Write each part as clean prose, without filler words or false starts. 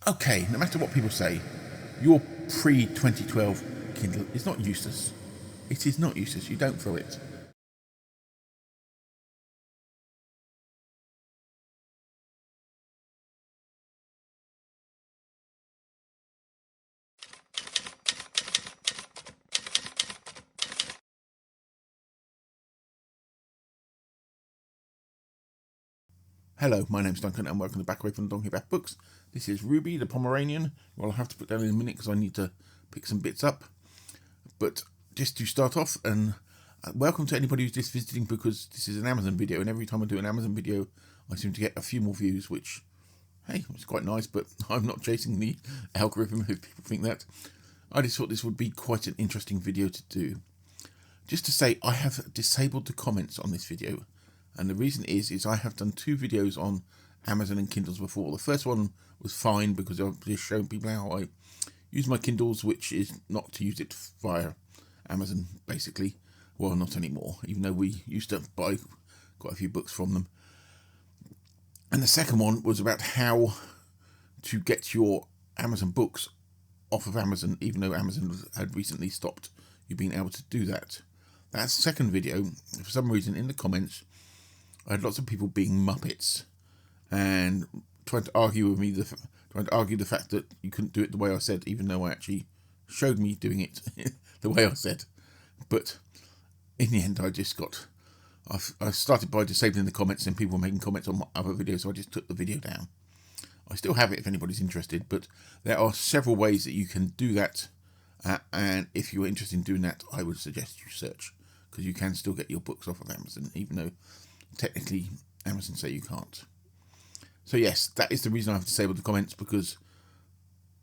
Okay, no matter what people say, your pre-2012 Kindle is not useless. It is not useless. You don't throw it. Hello, my name's Duncan and welcome back away from Donkey Back Books. This is Ruby, the Pomeranian. Well, I'll have to put down in a minute because I need to pick some bits up. But just to start off, and welcome to anybody who's just visiting, because this is an Amazon video, and every time I do an Amazon video, I seem to get a few more views, which, hey, it's quite nice, but I'm not chasing the algorithm if people think that. I just thought this would be quite an interesting video to do. Just to say, I have disabled the comments on this video. And the reason is I have done two videos on Amazon and Kindles before. The first one was fine because I've just shown people how I use my Kindles, which is not to use it via Amazon, basically. Well, not anymore, even though we used to buy quite a few books from them. And the second one was about how to get your Amazon books off of Amazon, even though Amazon had recently stopped you being able to do that. That second video, for some reason, in the comments, I had lots of people being muppets and trying to argue with me, trying to argue the fact that you couldn't do it the way I said, even though I actually showed me doing it the way I said. But in the end, I started by disabling the comments, and people were making comments on my other videos, so I just took the video down. I still have it if anybody's interested, but there are several ways that you can do that, and if you're interested in doing that, I would suggest you search, because you can still get your books off of Amazon, even though technically Amazon say you can't. So yes, that is the reason I've disabled the comments, because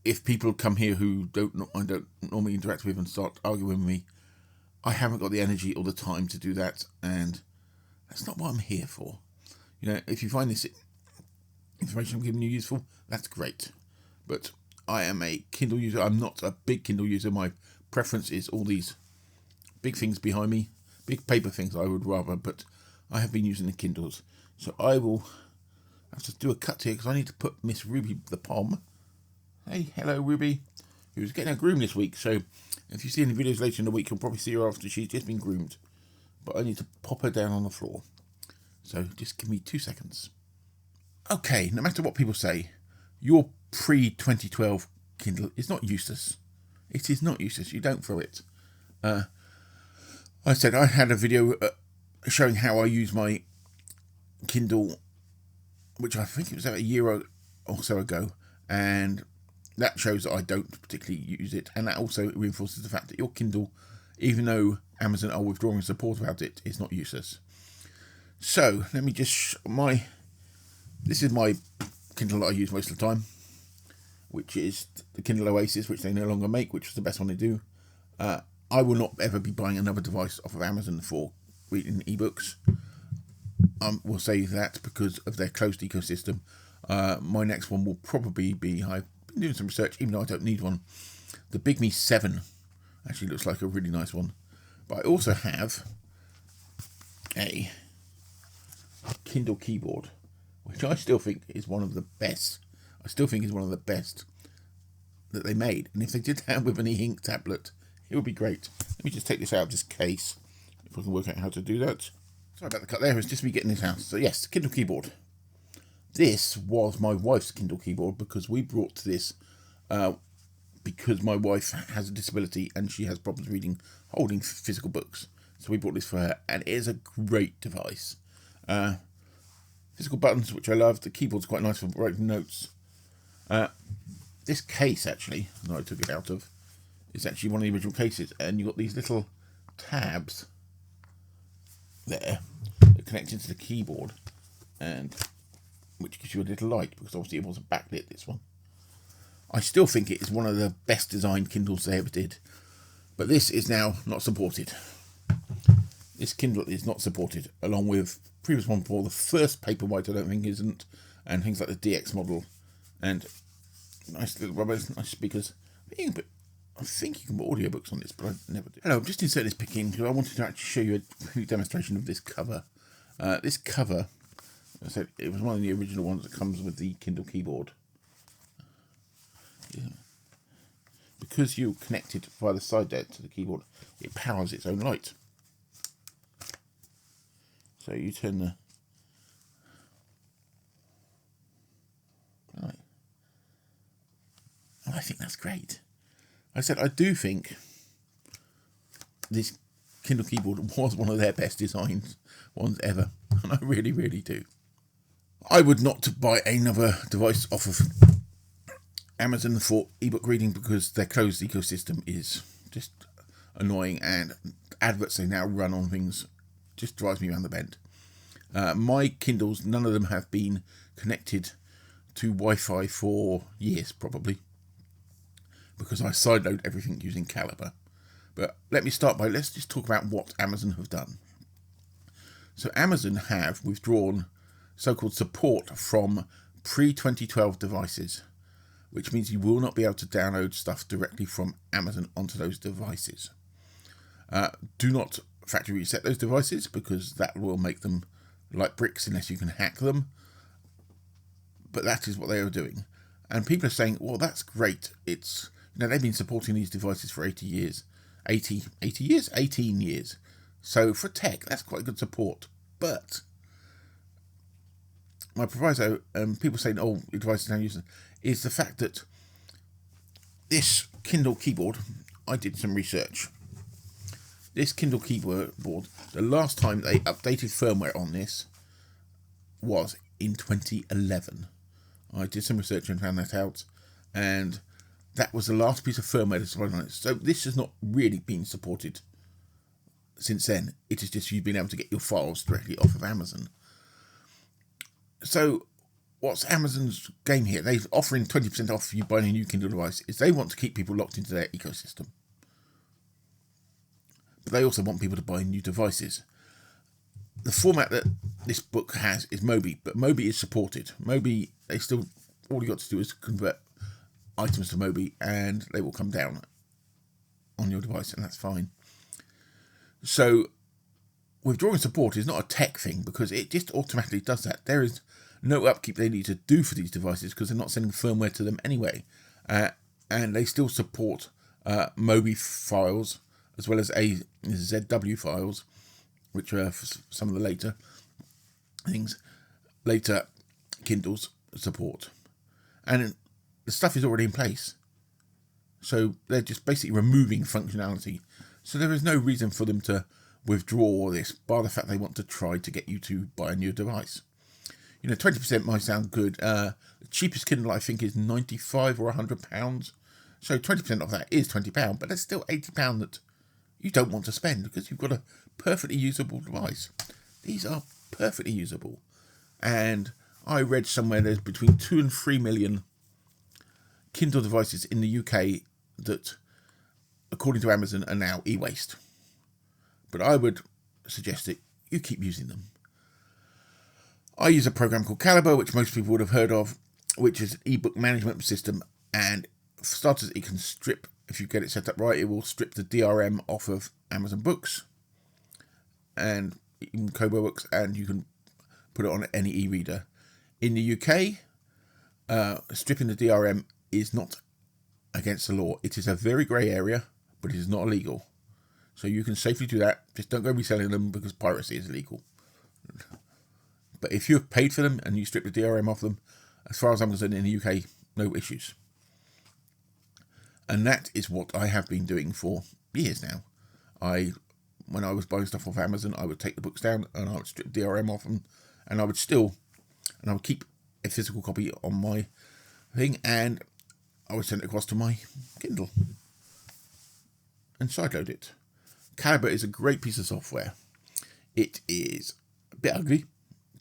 if people come here who I don't normally interact with and start arguing with me, I haven't got the energy or the time to do that, and that's not what I'm here for. You know, if you find this information I'm giving you useful, that's great. But I am a Kindle user. I'm not a big Kindle user. My preference is all these big things behind me, big paper things I would rather, but I have been using the Kindles. So I will have to do a cut here because I need to put Miss Ruby the Pom. Hey, hello Ruby, who's getting her groomed this week. So if you see any videos later in the week, you'll probably see her after she's just been groomed. But I need to pop her down on the floor. So just give me 2 seconds. Okay, no matter what people say, your pre-2012 Kindle is not useless. It is not useless. You don't throw it. I said I had a video showing how I use my Kindle, which I think it was about a year or so ago, and that shows that I don't particularly use it, and that also reinforces the fact that your Kindle, even though Amazon are withdrawing support about it, is not useless. So let me just this is my Kindle that I use most of the time, which is the Kindle Oasis, which they no longer make, which was the best one they do. I will not ever be buying another device off of Amazon for reading ebooks. We'll say that because of their closed ecosystem. My next one will probably be, I've been doing some research, even though I don't need one. The Big Me 7 actually looks like a really nice one. But I also have a Kindle keyboard, which I still think is one of the best. I still think is one of the best that they made. And if they did that with an e-ink tablet, it would be great. Let me just take this out of this case, if I can work out how to do that. Sorry about the cut there, it's just me getting this out. So yes, the Kindle keyboard. This was my wife's Kindle keyboard, because we brought this because my wife has a disability and she has problems holding physical books. So we bought this for her, and it is a great device. Physical buttons, which I love. The keyboard's quite nice for writing notes. This case, actually, that I took it out of, is actually one of the original cases, and you've got these little tabs there that connect into the keyboard, and which gives you a little light, because obviously it wasn't backlit, this one. I still think it is one of the best designed Kindles they ever did, but this is now not supported. This Kindle is not supported, along with previous one before. The first Paperwhite I don't think isn't, and things like the DX model, and nice little rubbers, nice speakers. I think you can put audiobooks on this, but I never do. Hello, I'm just inserting this pick in because I wanted to actually show you a demonstration of this cover. This cover, as I said, it was one of the original ones that comes with the Kindle keyboard. because you're connected via the side there to the keyboard, it powers its own light. So you turn the light. Oh, I think that's great. I said I do think this Kindle keyboard was one of their best designs ones ever, and I really, really do. I would not buy another device off of Amazon for ebook reading because their closed ecosystem is just annoying, and adverts they now run on things just drives me around the bend. My Kindles, none of them have been connected to Wi-Fi for years, probably, because I sideload everything using Calibre. But let's just talk about what Amazon have done. So Amazon have withdrawn so-called support from pre-2012 devices, which means you will not be able to download stuff directly from Amazon onto those devices. Do not factory reset those devices because that will make them like bricks unless you can hack them. But that is what they are doing. And people are saying, well, that's great. It's, they've been supporting these devices for 80 years. 18 years. So for tech, that's quite good support. But my proviso, people saying, oh, your device is now using, is the fact that this Kindle keyboard, I did some research. This Kindle keyboard, the last time they updated firmware on this was in 2011. I did some research and found that out, and that was the last piece of firmware that's run on it. So this has not really been supported since then. It is just you've been able to get your files directly off of Amazon. So what's Amazon's game here? They're offering 20% off if you buy a new Kindle device. Is they want to keep people locked into their ecosystem. But they also want people to buy new devices. The format that this book has is Mobi, but Mobi is supported. Mobi, all you got to do is convert items to Mobi and they will come down on your device, and that's fine. So withdrawing support is not a tech thing because it just automatically does that. There is no upkeep they need to do for these devices because they're not sending firmware to them anyway. And they still support Mobi files as well as ZW files, which are some of the later things, later Kindles support. And the stuff is already in place. So they're just basically removing functionality. So there is no reason for them to withdraw this, bar the fact they want to try to get you to buy a new device. 20% might sound good. The cheapest Kindle, I think, is £95 or £100. So 20% of that is £20, but that's still £80 that you don't want to spend because you've got a perfectly usable device. These are perfectly usable. And I read somewhere there's between 2 and 3 million Kindle devices in the UK that, according to Amazon, are now e-waste. But I would suggest that you keep using them. I use a program called Calibre, which most people would have heard of, which is an ebook management system. And for starters, it can strip, if you get it set up right, it will strip the DRM off of Amazon Books and even Kobo Books, and you can put it on any e-reader. In the UK, stripping the DRM is not against the law. It is a very grey area, but it is not illegal. So you can safely do that. Just don't go reselling them because piracy is illegal. But if you've paid for them and you strip the DRM off them, as far as I'm concerned, in the UK, no issues. And that is what I have been doing for years now. When I was buying stuff off Amazon, I would take the books down and I would strip DRM off them, and I would keep a physical copy on my thing, and I would send it across to my Kindle and sideload it. Calibre is a great piece of software. It is a bit ugly,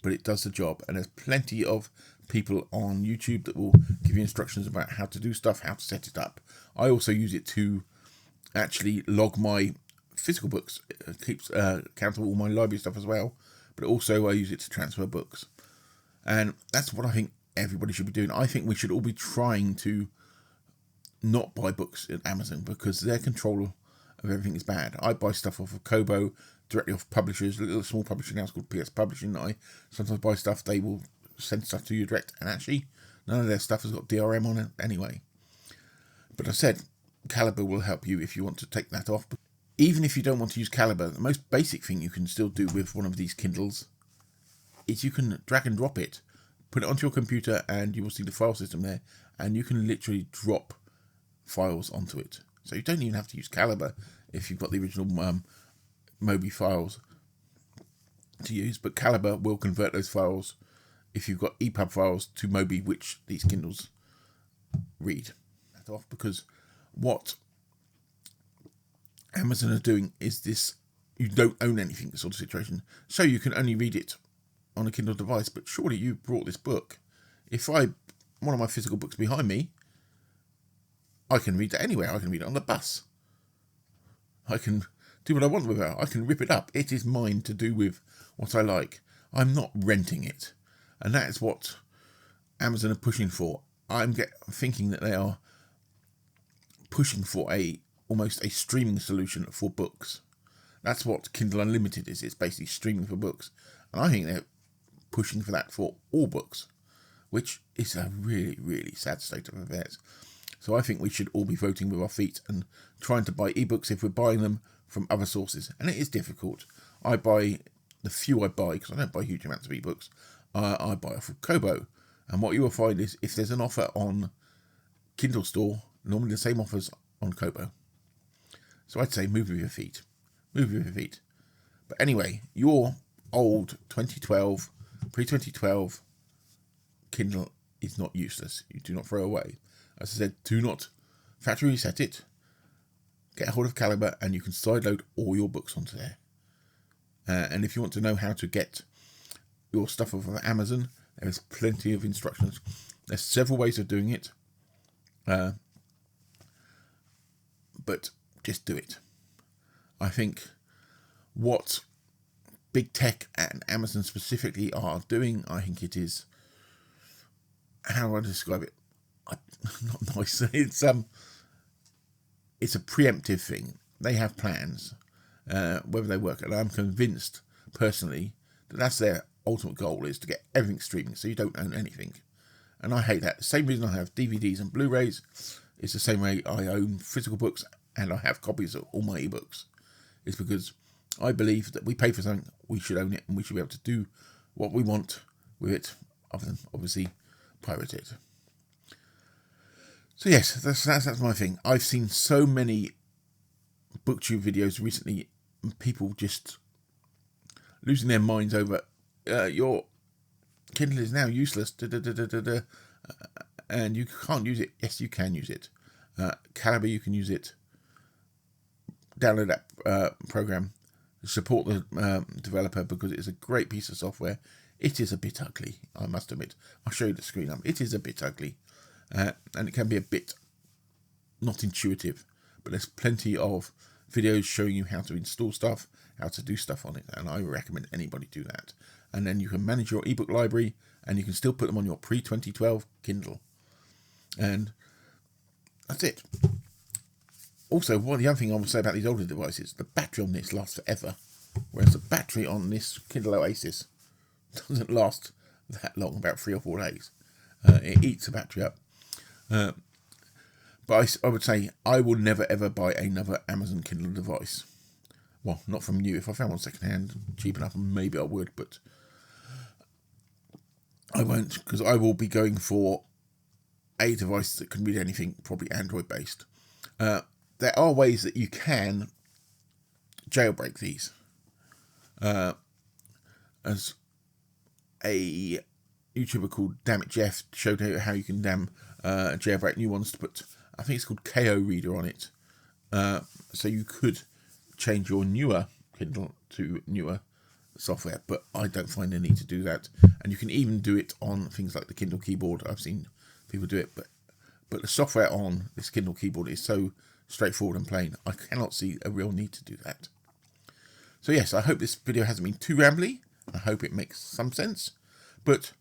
but it does the job, and there's plenty of people on YouTube that will give you instructions about how to do stuff, how to set it up. I also use it to actually log my physical books. It keeps count of all my library stuff as well, but also I use it to transfer books. And that's what I think everybody should be doing. I think we should all be trying to not buy books at Amazon because their control of everything is bad. I buy stuff off of Kobo, directly off publishers. A little small publisher now called PS Publishing. I sometimes buy stuff, they will send stuff to you direct, and actually none of their stuff has got DRM on it anyway. But I said, Calibre will help you if you want to take that off. Even if you don't want to use Calibre, the most basic thing you can still do with one of these Kindles is you can drag and drop it, put it onto your computer, and you will see the file system there, and you can literally drop files onto it. So you don't even have to use Calibre if you've got the original Mobi files to use, but Calibre will convert those files, if you've got EPUB files, to Mobi, which these Kindles read. That off, because what Amazon are doing is this: you don't own anything, this sort of situation, so you can only read it on a Kindle device. But surely you brought this book. If one of my physical books behind me, I can read that anywhere. I can read it on the bus. I can do what I want with it. I can rip it up. It is mine to do with what I like. I'm not renting it. And that is what Amazon are pushing for. I'm thinking that they are pushing for almost a streaming solution for books. That's what Kindle Unlimited is. It's basically streaming for books. And I think they're pushing for that for all books, which is a really, really sad state of affairs. So I think we should all be voting with our feet and trying to buy ebooks if we're buying them from other sources. And it is difficult. I buy the few I buy, because I don't buy huge amounts of ebooks, I buy off of Kobo. And what you will find is if there's an offer on Kindle Store, normally the same offers on Kobo. So I'd say move with your feet. Move with your feet. But anyway, your old 2012, pre-2012 Kindle is not useless. You do not throw away. As I said, do not factory reset it. Get a hold of Calibre and you can sideload all your books onto there. And if you want to know how to get your stuff off of Amazon, there's plenty of instructions. There's several ways of doing it. But just do it. I think what big tech and Amazon specifically are doing, I think it is, how do I describe it? Not nice. It's a preemptive thing. They have plans, whether they work, and I'm convinced personally that that's their ultimate goal, is to get everything streaming so you don't own anything. And I hate that. The same reason I have DVDs and Blu-rays is the same way I own physical books and I have copies of all my ebooks. It's because I believe that we pay for something, we should own it, and we should be able to do what we want with it, other than obviously pirate it. So yes, that's my thing. I've seen so many booktube videos recently, people just losing their minds over your Kindle is now useless, and you can't use it. Yes, you can use it. Calibre, you can use it. Download that program. Support the developer, because it's a great piece of software. It is a bit ugly, I must admit. I'll show you the screen up. It is a bit ugly. And it can be a bit not intuitive, but there's plenty of videos showing you how to install stuff, how to do stuff on it, and I recommend anybody do that. And then you can manage your ebook library, and you can still put them on your pre-2012 Kindle. And that's it. Also, the other thing I will say about these older devices, the battery on this lasts forever, whereas the battery on this Kindle Oasis doesn't last that long, about 3 or 4 days. It eats the battery up. But I would say I will never ever buy another Amazon Kindle device. Well, not from you. If I found one second hand, cheap enough, maybe I would, but I won't, because I will be going for a device that can read anything, probably Android based. There are ways that you can jailbreak these. As a YouTuber called Damn It Jeff showed how you can jailbreak new ones to put, I think it's called KO Reader on it. So you could change your newer Kindle to newer software, but I don't find a need to do that. And you can even do it on things like the Kindle keyboard. I've seen people do it, but the software on this Kindle keyboard is so straightforward and plain, I cannot see a real need to do that. So yes, I hope this video hasn't been too rambly. I hope it makes some sense. But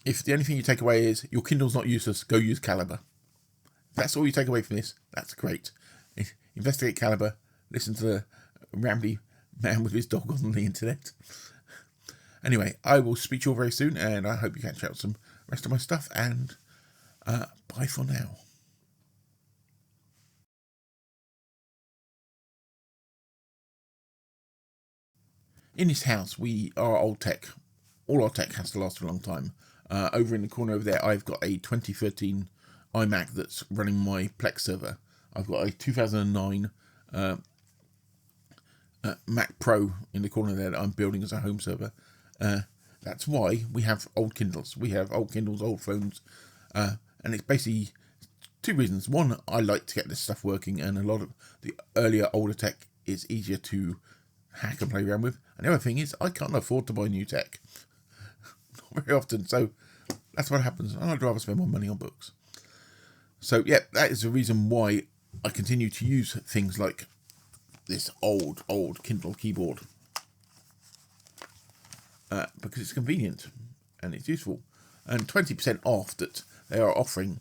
if the only thing you take away is your Kindle's not useless, go use Calibre. If that's all you take away from this, that's great. Investigate Calibre, listen to the rambly man with his dog on the internet. Anyway, I will speak to you all very soon, and I hope you catch out some rest of my stuff, and bye for now. in this house, we are old tech. All our tech has to last for a long time. Over in the corner over there, I've got a 2013 iMac that's running my Plex server. I've got a 2009 Mac Pro in the corner there that I'm building as a home server. That's why we have old Kindles. We have old Kindles, old phones, and it's basically two reasons. One, I like to get this stuff working, and a lot of the earlier, older tech is easier to hack and play around with. And the other thing is, I can't afford to buy new tech. Not very often, so that's what happens. I'd rather spend more money on books. So, yeah, that is the reason why I continue to use things like this old Kindle keyboard. Because it's convenient and it's useful. And 20% off that they are offering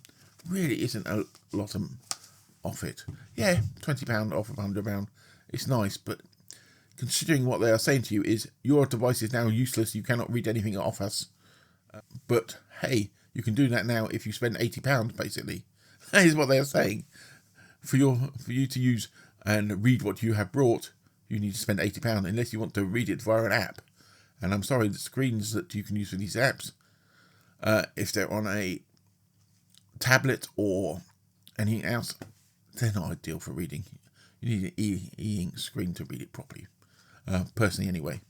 really isn't a lot off it. Yeah, £20 off of £100. It's nice, but considering what they are saying to you is your device is now useless, you cannot read anything off us. But hey, you can do that now if you spend £80, basically. That is what they are saying. For you to use and read what you have brought, you need to spend £80 unless you want to read it via an app. And I'm sorry, the screens that you can use for these apps, if they're on a tablet or anything else, they're not ideal for reading. You need an e-ink screen to read it properly. Personally, anyway.